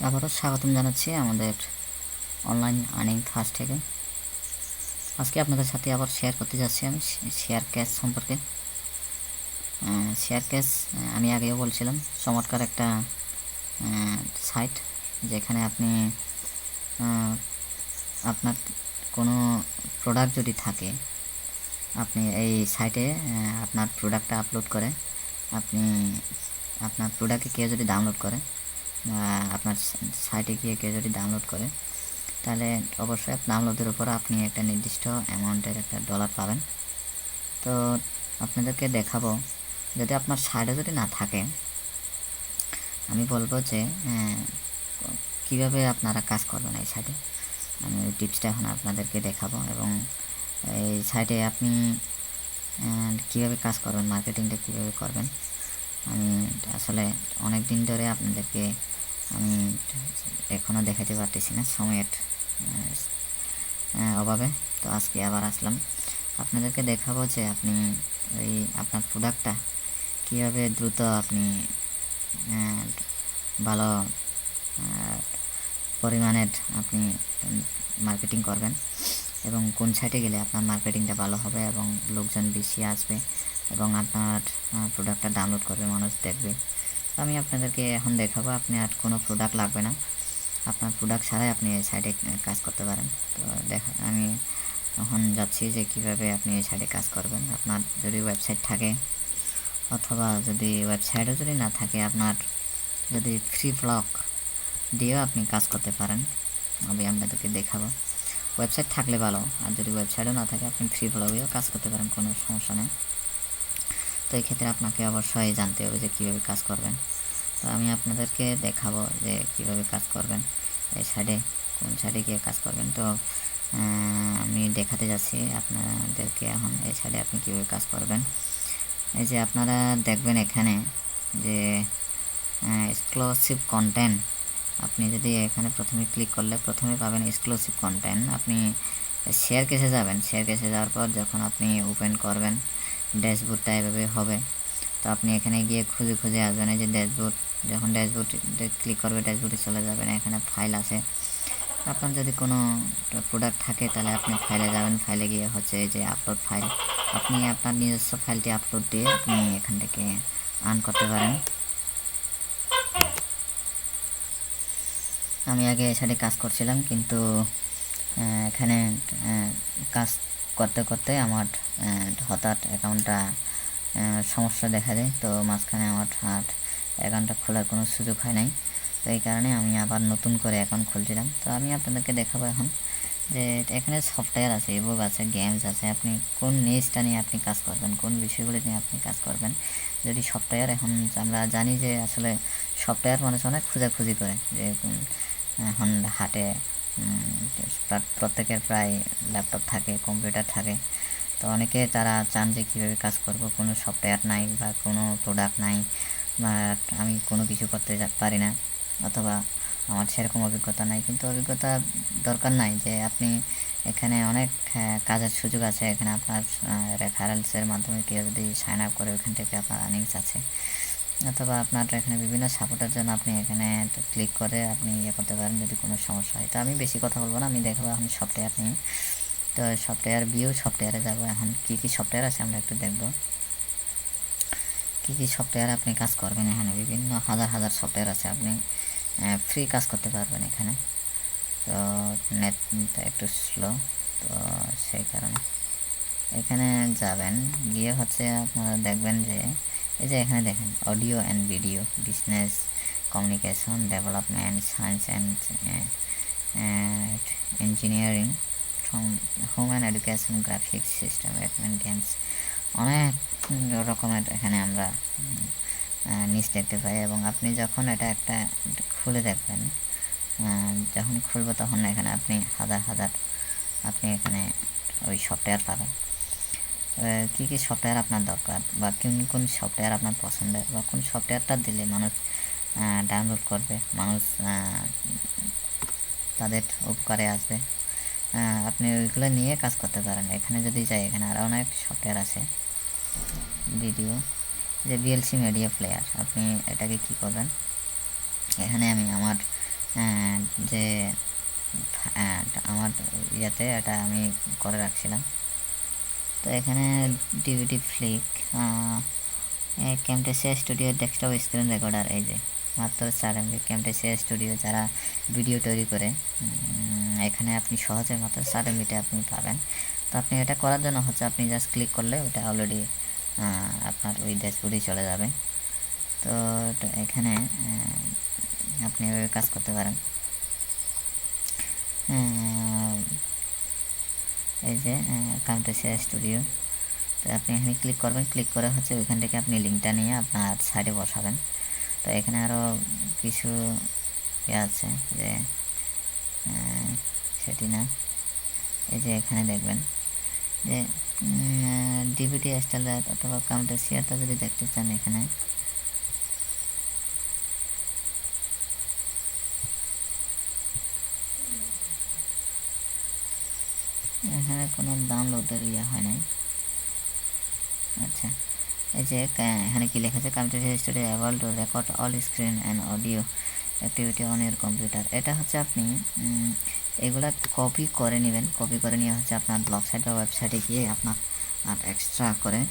আবারও স্বাগতম জানাচ্ছি আমাদের অনলাইন আর্নিং ফার্স্ট থেকে। আজকে আপনাদের সাথে আবার শেয়ার করতে যাচ্ছি আমি শেয়ার ক্যাশ সম্পর্কে। শেয়ার ক্যাশ আমি আগেও বলছিলাম চমৎকার একটা সাইট, যেখানে আপনি আপনার কোনো প্রোডাক্ট যদি থাকে, আপনি এই সাইটে আপনার প্রোডাক্টটা আপলোড করে আপনি আপনার প্রোডাক্টকে কেউ যদি ডাউনলোড করে, আপনার সাইটে গিয়ে কেউ যদি ডাউনলোড করে, তাহলে অবশ্যই ডাউনলোডের উপর আপনি একটা নির্দিষ্ট অ্যামাউন্টের একটা ডলার পাবেন। তো আপনাদেরকে দেখাবো, যদি আপনার সাইটে যদি না থাকে, আমি বলবো যে কিভাবে আপনারা কাজ করবেন এই সাইটে। আমি ওই টিপসটা এখন আপনাদেরকে দেখাবো, এবং এই সাইটে আপনি কিভাবে কাজ করবেন, মার্কেটিংটা কিভাবে করবেন। আমি আসলে অনেক দিন ধরে আপনাদেরকে আমি এখনও দেখাতে পারতেছি না, সময়ের অভাবে। তো আজকে আবার আসলাম, আপনাদেরকে দেখাবো যে আপনি ওই আপনার প্রোডাক্টটা কীভাবে দ্রুত আপনি ভালো পরিমাণের আপনি মার্কেটিং করবেন, এবং কোন সাইটে গেলে আপনার মার্কেটিংটা ভালো হবে এবং লোকজন বেশি আসবে এবং আপনার প্রোডাক্টটা ডাউনলোড করবে, মানুষ দেখবে। তো আমি আপনাদেরকে এখন দেখাবো, আপনি আর কোনো প্রোডাক্ট লাগবে না, আপনার প্রোডাক্ট ছাড়াই আপনি এই সাইটে কাজ করতে পারেন। তো আমি এখন যাচ্ছি যে কিভাবে আপনি এই সাইটে কাজ করবেন। আপনার যদি ওয়েবসাইট থাকে, অথবা যদি ওয়েবসাইটও যদি না থাকে, আপনার যদি ফ্রি ব্লগ দিয়েও আপনি কাজ করতে পারেন। আমি আপনাদেরকে দেখাবো। ওয়েবসাইট থাকলে ভালো, আর যদি ওয়েবসাইটও না থাকে আপনি ফ্রি ব্লগেও কাজ করতে পারেন, কোনো সমস্যা নেই। তো এই ক্ষেত্রে আপনাকে অবশ্যই জানতে হবে যে কীভাবে কাজ করবেন। তো আমি আপনাদেরকে দেখাবো যে কীভাবে কাজ করবেন, এই সাইডে কোন সাইডে গিয়ে কাজ করবেন। তো আমি দেখাতে যাচ্ছি আপনাদেরকে এখন এই সাইডে আপনি কীভাবে কাজ করবেন। এই যে আপনারা দেখবেন এখানে যে এক্সক্লুসিভ কন্টেন্ট, আপনি যদি এখানে প্রথমে ক্লিক করলে প্রথমে পাবেন এক্সক্লুসিভ কন্টেন্ট। আপনি শেয়ার কেসে যাবেন, শেয়ার কেসে যাওয়ার পর যখন আপনি ওপেন করবেন, ড্যাশবোর্ডটা এভাবে হবে। তো আপনি এখানে গিয়ে খুঁজে খুঁজে আসবেন, এই যে ড্যাশবোর্ড, যখন ড্যাশবোর্ডে ক্লিক করবে ড্যাশবোর্ডে চলে যাবেন, এখানে ফাইল আছে। আপনার যদি কোনো প্রোডাক্ট থাকে তাহলে আপনি ফাইলে যাবেন, ফাইলে গিয়ে হচ্ছে এই যে আপলোড ফাইল, আপনি আপনার নিজস্ব ফাইলটি আপলোড দিয়ে আপনি এখান থেকে আর্ন করতে পারেন। আমি আগে এই সাইডে কাজ করছিলাম, কিন্তু এখানে কাজ করতে করতে আমার হঠাৎ অ্যাকাউন্টটা সমস্যা দেখা দেয়। তো মাঝখানে আমার অ্যাকাউন্টটা খোলার কোনো সুযোগ হয় নাই। তো এই কারণে আমি আবার নতুন করে অ্যাকাউন্ট খুলছিলাম। তো আমি আপনাদেরকে দেখাবো এখন যে এখানে সফটওয়্যার আছে, ইবুক আছে, গেমস আছে। আপনি কোন নিউজটা নিয়ে আপনি কাজ করবেন, কোন বিষয়গুলি নিয়ে আপনি কাজ করবেন। যদি সফটওয়্যার, এখন আমরা জানি যে আসলে সফটওয়্যার মানুষ অনেক খোঁজাখুঁজি করে, যে এখন হাটে প্রত্যেকের প্রায় ল্যাপটপ থাকে, কম্পিউটার থাকে। তো অনেকে তারা চান যে কীভাবে কাজ করব, কোনো সফটওয়্যার নাই বা কোনো প্রোডাক্ট নাই, বা আমি কোনো কিছু করতে পারি না, অথবা আমার সেরকম অভিজ্ঞতা নাই। কিন্তু অভিজ্ঞতা দরকার নাই, যে আপনি এখানে অনেক কাজের সুযোগ আছে। এখানে আপনার রেফারেন্সের মাধ্যমে কেউ যদি সাইন আপ করে, ওইখান থেকে আপনার আর্নিংস আছে। অথবা আপনার এখানে বিভিন্ন সাপোর্টের জন্য আপনি এখানে ক্লিক করে আপনি করতে পারেন যদি কোনো সমস্যা হয়। তো আমি বেশি কথা বলবো না, আমি দেখাবো এখন সফটওয়্যার নিয়ে। তো সফটওয়্যার ভিউ, সফটওয়্যারে যাব। এখন কী কী সফটওয়্যার আছে আমরা একটু দেখব, কী কী সফটওয়্যার আপনি কাজ করবেন। এখানে বিভিন্ন হাজার হাজার সফটওয়্যার আছে, আপনি ফ্রি কাজ করতে পারবেন এখানে। তো নেটটা একটু স্লো, তো সেই কারণে এখানে যাবেন, গিয়ে হচ্ছে আপনারা দেখবেন যে এই যে এখানে দেখেন audio and video, business, communication, development, science and engineering, from home and education, graphics, system development, games, অনেক রকমের এখানে আমরা নিচ দেখতে পাই। এবং আপনি যখন এটা একটা খুলে দেখবেন, যখন খুলব তখন এখানে আপনি হাজার হাজার আপনি এখানে ওই সফটওয়্যার পাবেন। কী কী সফটওয়্যার আপনার দরকার, বা কোন কোন সফটওয়্যার আপনার পছন্দের, বা কোন সফটওয়্যারটা দিলে মানুষ ডাউনলোড করবে, মানুষ তাদের উপকারে আসবে, আপনি ওইগুলো নিয়ে কাজ করতে পারেন। এখানে যদি যাই, এখানে আরও অনেক সফটওয়্যার আছে। ভিডিও, যে ভিএলসি মিডিয়া প্লেয়ার, আপনি এটাকে কি করবেন, এখানে আমি আমার যে আমার ইয়াতে এটা আমি করে রাখছিলাম। তো এখানে DVD flick, Camtasia studio desktop screen recorder, এই যে মাত্র 4 MB ক্যামটেসিয়া স্টুডিও যারা ভিডিও তৈরি করে এখানে আপনি সহজে মাত্র 4 MBতে আপনি পাবেন। তো আপনি এটা করার জন্য হচ্ছে আপনি জাস্ট ক্লিক করলে ওটা অলরেডি আপনার ওই ড্যাশবোর্ডে চলে যাবে। তো এখানে আপনি এভাবে কাজ করতে পারেন। এই যে ক্যামটেসিয়া স্টুডিও, তো আপনি এখানে ক্লিক করবেন, ক্লিক করে হচ্ছে ওইখান থেকে আপনি লিঙ্কটা নিয়ে আপনার সাইডে বসাবেন। তো এখানে আরও কিছু ইয়ে আছে যে সেটি না, এই যে এখানে দেখবেন যে ডিভিডি স্টাইল অথবা ক্যামটেসিয়াটা যদি দেখতে চান এখানে এখানে কোনো ডাউনলোডের ইয়ে হয় নাই। আচ্ছা, এই যে এখানে কি লেখা আছে, computer studio able to record all screen and audio activity on your computer. এটা হচ্ছে আপনি এগুলা কপি করে নেবেন, কপি করে নিয়ে হচ্ছে আপনার ব্লগ সাইট বা ওয়েবসাইটে গিয়ে আপনার আর এক্সট্রা করে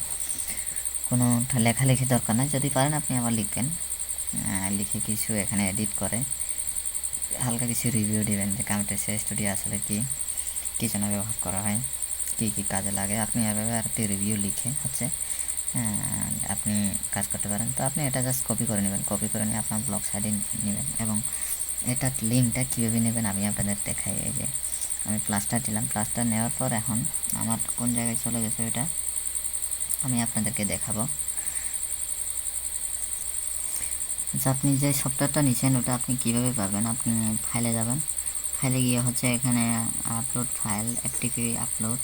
কোনো লেখালেখি দরকার নাই। যদি পারেন আপনি আবার লিখবেন, লিখে কিছু এখানে এডিট করে হালকা কিছু রিভিউ দিবেন যে কম্পিউটার স্টুডিও আসলে কী জন্য ব্যবহার করা হয়, কী কী কাজে লাগে। আপনি এভাবে আর একটি রিভিউ লিখে হচ্ছে আপনি কাজ করতে পারেন। তো আপনি এটা জাস্ট কপি করে নেবেন, কপি করে নিয়ে আপনার ব্লগ সাইডে নেবেন এবং এটার লিঙ্কটা কীভাবে নেবেন আমি আপনাদের দেখাই। এই যে আমি প্লাসটা দিলাম, প্লাসটা নেওয়ার পর এখন আমার কোন জায়গায় চলে গেছে এটা আমি আপনাদেরকে দেখাবো। আচ্ছা, আপনি যে সফটওয়্যারটা নিচ্ছেন ওটা আপনি কীভাবে পাবেন, আপনি ফাইলে যাবেন, ফাইলে গিয়ে হচ্ছে এখানে আপলোড ফাইল, অ্যাক্টিভি আপলোড,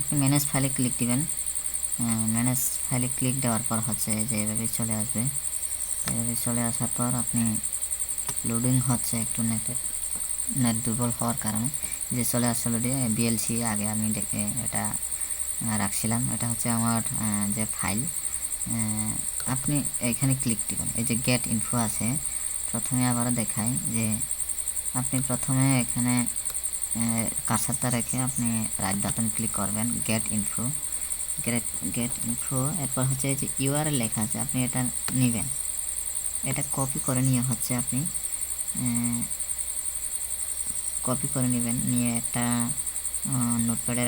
আপনি ম্যানেজ ফাইলে ক্লিক দিবেন। ম্যানেজ ফাইলে ক্লিক দেওয়ার পর হচ্ছে যে এভাবে চলে আসবে। এভাবে চলে আসার পর আপনি লোডিং হচ্ছে, একটু নেট দুর্বল হওয়ার কারণে যে চলে আসছে অলরেডি বিএলসি। আগে আমি দেখে এটা রাখছিলাম, এটা হচ্ছে আমার যে ফাইল। আপনি এখানে ক্লিক দিবেন, এই যে গেট ইনফো আছে, প্রথমে আবারও দেখাই যে আপনি প্রথমে এখানে কার্সারটা রেখে আপনি রাইট বাটন ক্লিক করবেন, গেট ইনফো, গেট ইনফো। এরপর হচ্ছে এই যে ইউআরএল লেখা আছে, আপনি এটা নেবেন, এটা কপি করে নিয়ে হচ্ছে আপনি কপি করে নেবেন, নিয়ে একটা নোটপ্যাডে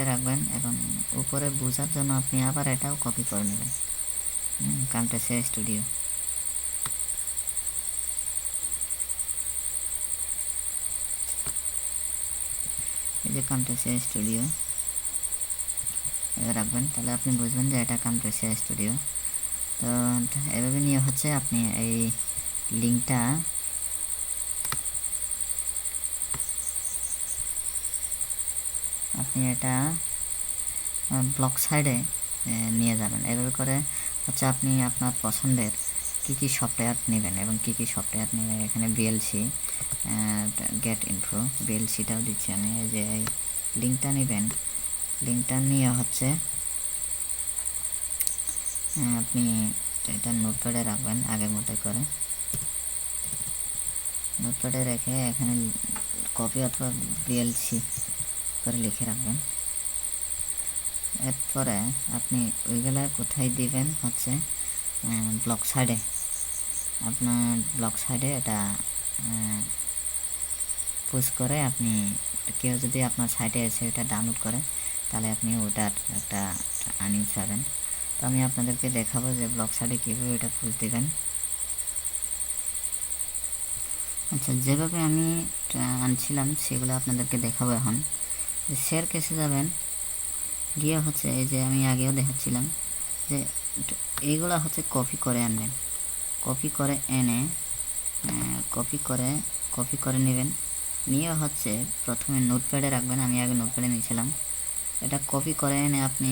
রাখবেন, এবং উপরে বোঝার জন্য আপনি আবার এটাও কপি করে নেবেন, কম্পিউটার স্টুডিও। এই যে কম্পিউটার স্টুডিও রাখবেন, তাহলে আপনি বুঝবেন যে এটা কম্পিউটার স্টুডিও। তো এভাবে নিয়ে হচ্ছে আপনি এই লিঙ্কটা আপনি এটা ব্লগ সাইডে নিয়ে যাবেন। এভাবে করে হচ্ছে আপনি আপনার পছন্দের কী সফটওয়্যার নেবেন এবং কী সফটওয়্যার নেবেন। এখানে বিএলসি, গেট ইনফো, বিএলসিটাও দিচ্ছি আমি। এই যে এই লিঙ্কটা নেবেন, লিঙ্কটা নিয়ে হচ্ছে আপনি এটা নোটপ্যাডে রাখবেন আগের মতো করে, নোটপ্যাডে রেখে এখানে কপি অথবা বিএলসি করে লিখে রাখবেন। এরপরে আপনি ওইগুলা কোথায় দিবেন হচ্ছে ব্লগ সাইডে, আপনার ব্লগ সাইডে এটা পুশ করে আপনি কেউ যদি আপনার সাইটে এসে এটা ডাউনলোড করে তাহলে আপনি ওটার একটা আর্নিংস পাবেন। তো আমি আপনাদেরকে দেখাবো যে ব্লগ সাইডে কীভাবে এটা পুশ দেবেন। আচ্ছা, যেভাবে আমি আনছিলাম সেগুলো আপনাদেরকে দেখাবো। এখন শেয়ার কেসে যাবেন, গিয়ে হচ্ছে এই যে আমি আগেও দেখাচ্ছিলাম যে এইগুলো হচ্ছে কপি করে আনবেন, কপি করে এনে কপি করে নেবেন, নিয়ে হচ্ছে প্রথমে নোটপ্যাডে রাখবেন। আমি আগে নোটপ্যাডে নিয়েছিলাম, এটা কপি করে এনে আপনি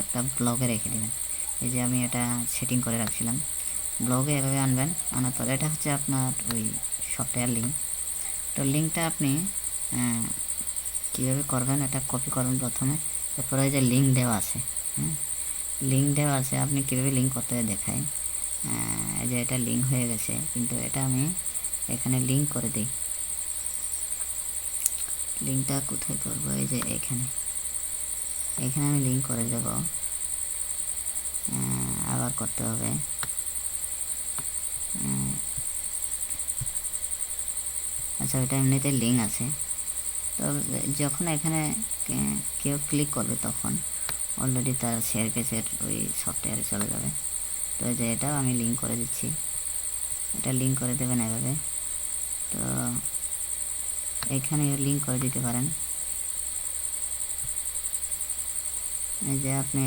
একটা ব্লগে রেখে দেবেন। এই যে আমি এটা সেটিং করে রাখছিলাম, ব্লগে এভাবে আনবেন। আনার পর এটা হচ্ছে আপনার ওই সফটওয়্যার লিঙ্ক। তো লিঙ্কটা আপনি কীভাবে করবেন, এটা কপি করবেন প্রথমে, এরপরে যে লিঙ্ক দেওয়া আছে, লিঙ্ক দেওয়া আছে, আপনি কীভাবে লিঙ্ক করতে দেখায়। এই যে এটা লিঙ্ক হয়ে গেছে, কিন্তু এটা আমি এখানে লিঙ্ক করে দিই। লিঙ্কটা কোথায় করব? এই যে এখানে আমি লিঙ্ক করে দেব। আবার করতে হবে। আচ্ছা, এটা এমনিতে লিঙ্ক আছে, তো যখন এখানে কেউ ক্লিক করবে তখন অলরেডি তার শেয়ার কেসের ওই সফটওয়্যারে চলে যাবে। তো এই যে এটাও আমি লিঙ্ক করে দিচ্ছি, এটা লিঙ্ক করে দেবেন এভাবে। তো এখানে লিঙ্ক করে দিতে পারেন। এই যে আপনি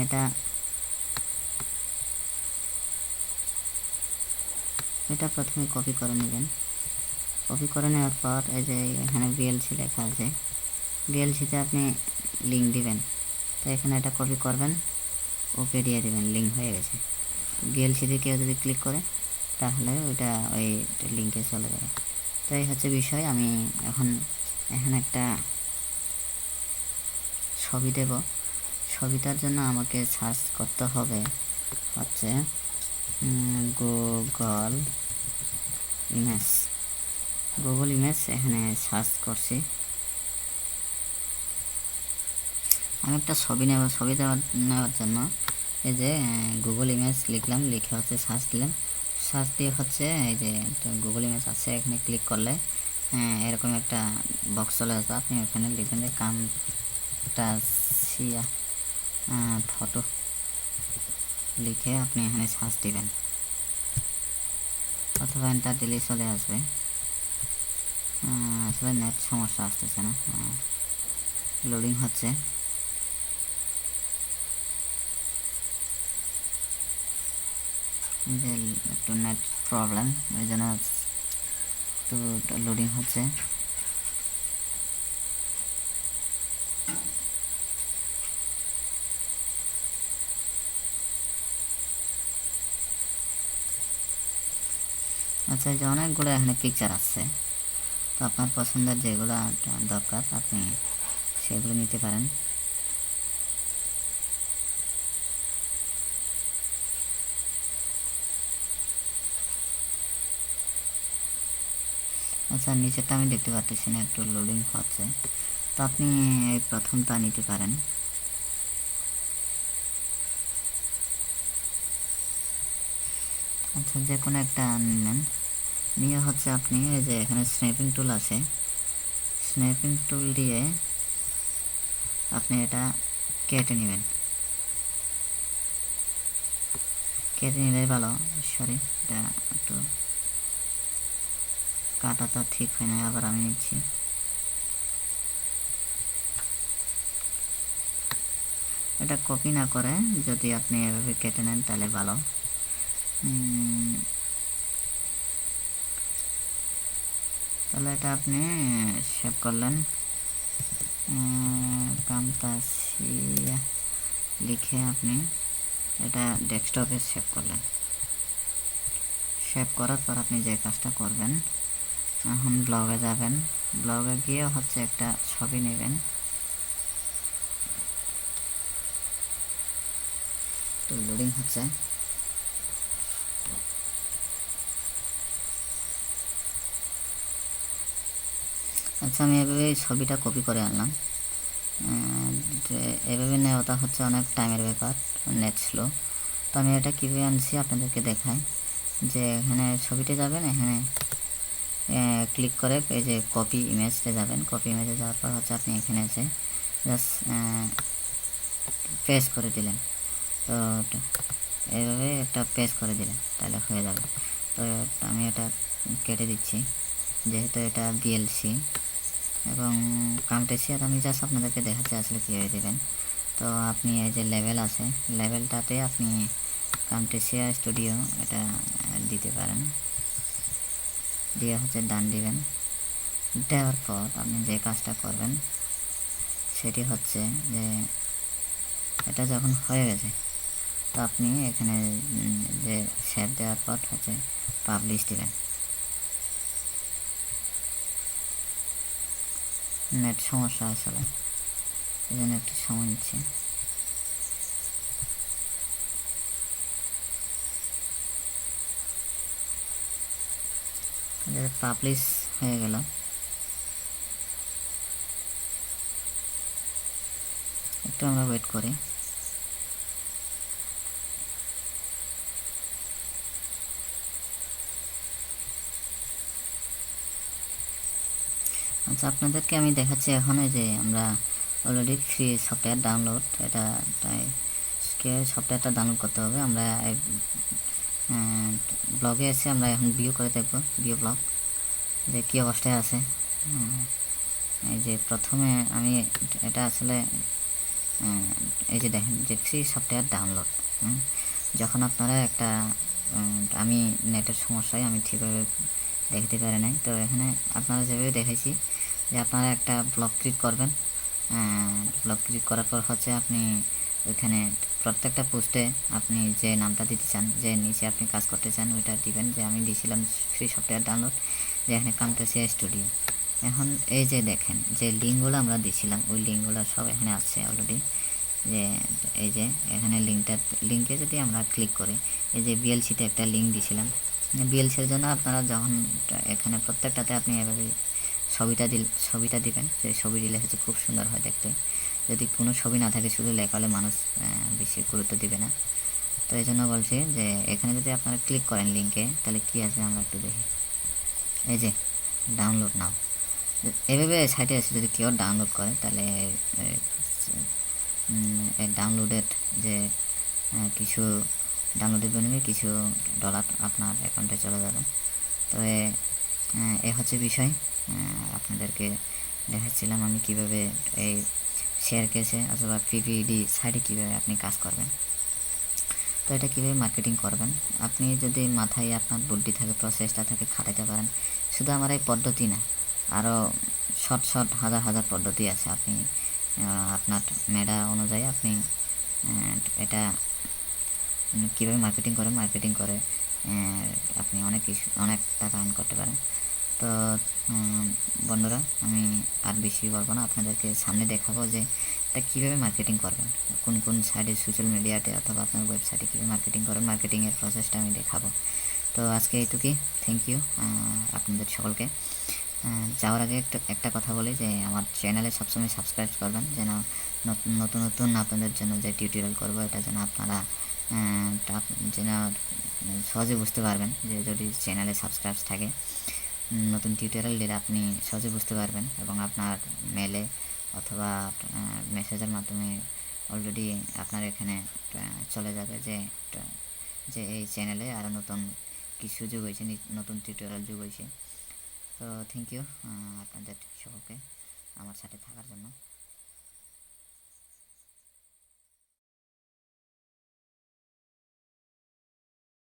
এটা প্রথমে কপি করে নেবেন। কপি করে নেওয়ার পর এই যে এখানে বিএলসি লেখা আছে, বিএলসিতে আপনি লিঙ্ক দিবেন। তো এখানে এটা কপি করবেন, ওকে দিয়ে দেবেন, লিঙ্ক হয়ে গেছে। বিএলসিতে কেউ যদি ক্লিক করে তাহলে ওইটা ওই লিঙ্কে চলে যাবে। তো এই হচ্ছে বিষয়। আমি এখন এখানে একটা ছবি দেব। ছবিটার জন্য আমাকে সার্চ করতে হবে হচ্ছে গুগল ইমেজ। এখানে সার্চ করছি, আমি একটা ছবি নেব। ছবি নেওয়ার জন্য এই যে গুগল ইমেজ লিখলাম, লিখে হচ্ছে সার্চ দিলাম। সার্চ দিয়ে হচ্ছে এই যে গুগল ইমেজ আছে, এখানে ক্লিক করলে এরকম একটা বক্স চলে আসবে। আপনি ওখানে লিখবেন যে কামটাসিয়া ফটো, লিখে আপনি এখানে সার্চ দিবেন, অথবা এন্টার দিলেই চলে আসবে। আসলে নেট সমস্যা আসতেছে না, লোডিং হচ্ছে। যে একটু নেট প্রবলেম, ওই জন্য একটু লোডিং হচ্ছে। আচ্ছা, এই যে অনেকগুলো এখানে পিকচার আছে, তো আপনার পছন্দের যেগুলো দরকার আপনি সেগুলো নিতে পারেন। আচ্ছা, নিচেরটা আমি দেখতে পাচ্ছি না, একটু লোডিং হচ্ছে, তো আপনি এই প্রথমটা নিতে পারেন। আচ্ছা, যে কোনো একটা নেন, নিয়ে হচ্ছে আপনি এই যে এখানে স্ন্যাপিং টুল আছে, স্ন্যাপিং টুল দিয়ে আপনি এটা কেটে নেবেন। কেটে নিলেই ভালো। সরি, এটা একটু কাটাটা ঠিক হয় না, আবার আমি নিচ্ছি। এটা কপি না করে যদি আপনি এভাবে কেটে নেন তাহলে ভালো। তাহলে এটা আপনি সেভ করলেন, কামতাসিয়া লিখে আপনি এটা ডেস্কটপে সেভ করলেন। সেভ করার পর আপনি যে কাজটা করবেন, এখন ব্লগে যাবেন, ব্লগে গিয়ে হচ্ছে একটা ছবি নেবেন। তো লোডিং হচ্ছে। আচ্ছা, আমি এভাবে ছবিটা কপি করে আনলাম। এভাবে নেওয়াটা হচ্ছে অনেক টাইমের ব্যাপার, নেট স্লো। তো আমি এটা কীভাবে আনছি আপনাদেরকে দেখাই। যে এখানে ছবিতে যাবেন, এখানে ক্লিক করে এই যে কপি ইমেজতে যাবেন। কপি ইমেজে যাওয়ার পর হচ্ছে আপনি এখানে এসে জাস্ট পেস্ট করে দিলেন। তো এইভাবে একটা পেস্ট করে দিলেন, তাহলে হয়ে যাবে। তো আমি এটা কেটে দিচ্ছি, যেহেতু এটা বিএলসি এবং কামটেসিয়ার আমি জাস্ট আপনাদেরকে দেখাচ্ছি আসলে কীভাবে দেবেন। তো আপনি এই যে লেভেল আছে, লেভেলটাতে আপনি কামটেসিয়া স্টুডিও এটা দিতে পারেন, দিয়ে হচ্ছে ডান দিবেন। দেওয়ার পর আপনি যে কাজটা করবেন সেটি হচ্ছে যে এটা যখন হয়ে গেছে, তো আপনি এখানে যে সেভ দেওয়ার পর হচ্ছে পাবলিশ দিবেন। নেট সমস্যা আসলে, এই জন্য একটু সময় নিচ্ছে। পাবলিশ হয়ে গেল। একটু আমরা ওয়েট করি। আচ্ছা, আপনাদেরকে আমি দেখাচ্ছি এখন যে আমরা অলরেডি ফ্রি সফটওয়্যার ডাউনলোড, এটা সফটওয়্যারটা ডাউনলোড করতে হবে। আমরা ব্লগে এসে আমরা এখন ভিউ করে দেখব, ভিউ ব্লগ যে কী অবস্থায় আছে। এই যে প্রথমে আমি এটা আসলে এই যে দেখেন যে ফ্রি সফটওয়্যার ডাউনলোড। যখন আপনারা একটা আমি নেটের সমস্যায় আমি ঠিকভাবে দেখাতে পারি নাই, তো এখানে আপনারা যেভাবে দেখেছি যে আপনারা একটা ব্লগ ক্রিয়েট করবেন। ব্লগ ক্রিয়েট করার পর হচ্ছে আপনি ওইখানে প্রত্যেকটা পোস্টে আপনি যে নামটা দিতে চান, যে নিচে আপনি কাজ করতে চান, ওইটা দিবেন। যে আমি দিয়েছিলাম ফ্রি সফটওয়্যার ডাউনলোড, যে এখানে কামটেসিয়া স্টুডিও। এখন এই যে দেখেন যে লিঙ্কগুলো আমরা দিয়েছিলাম, ওই লিঙ্কগুলো সব এখানে আছে অলরেডি। যে এই যে এখানে লিঙ্কে যদি আমরা ক্লিক করি, এই যে বিএলসিতে একটা লিঙ্ক দিয়েছিলাম। বিএলসির জন্য আপনারা যখন এখানে প্রত্যেকটাতে আপনি এভাবে ছবিটা দিবেন। সেই ছবি দিলে হচ্ছে খুব সুন্দর হয় দেখতে। যদি কোনো ছবি না থাকে, শুধু লেখা হলে মানুষ বেশি গুরুত্ব দিবে না। তো এই জন্য বলছি যে এখানে যদি আপনারা ক্লিক করেন লিঙ্কে, তাহলে কী আছে আমরা একটু দেখি। এই যে ডাউনলোড নাও, এভাবে সাইটে এসে যদি কেউ ডাউনলোড করে, তাহলে ডাউনলোডেড যে কিছু ডাউনলোডের বিনিময়ে কিছু ডলার আপনার অ্যাকাউন্টে চলে যাবে। তো এ হচ্ছে বিষয়। আপনাদেরকে দেখাচ্ছিলাম আমি কিভাবে এই শেয়ার কেসে অথবা পিপিডি সাইটে কীভাবে আপনি কাজ করবেন। তো এটা কীভাবে মার্কেটিং করবেন, আপনি যদি মাথায় আপনার বুদ্ধি থাকে, প্রসেসটা থাকে, খাটাতে পারেন। শুধু আমার এই পদ্ধতি না, আরও শর্ট হাজার হাজার পদ্ধতি আছে। আপনি আপনার মেধা অনুযায়ী আপনি এটা কীভাবে মার্কেটিং করে আপনি অনেক টাকা আর্ন করতে পারেন। তো বন্ধুরা, আমি আর বেশি বলবো না, আপনাদেরকে সামনে দেখাবো যে এটা কীভাবে মার্কেটিং করবেন, কোন সাইটে, সোশ্যাল মিডিয়াতে অথবা আপনার ওয়েবসাইটে কীভাবে মার্কেটিং করবেন, মার্কেটিংয়ের প্রসেসটা আমি দেখাবো। তো আজকে এইটুকুই। থ্যাংক ইউ আপনাদের সকলকে। যাওয়ার আগে একটা কথা বলি যে আমার চ্যানেলে সবসময় সাবস্ক্রাইব করবেন, যেন নতুন নতুন আপনাদের জন্য যে টিউটোরিয়াল করবো, এটা যেন আপনারা যেন সহজে বুঝতে পারবেন। যে যদি চ্যানেলে সাবস্ক্রাইব থাকে, নতুন টিউটোরিয়াল দিলে আপনি সহজে বুঝতে পারবেন এবং আপনার মেলে অথবা মেসেজের মাধ্যমে অলরেডি আপনার এখানে চলে যাবে যে এই চ্যানেলে আরও নতুন কিছু যুগ হয়েছে, নতুন টিউটোরিয়াল যুগ হয়েছে। তো থ্যাংক ইউ আপনাদের সকলকে আমার সাথে থাকার জন্য।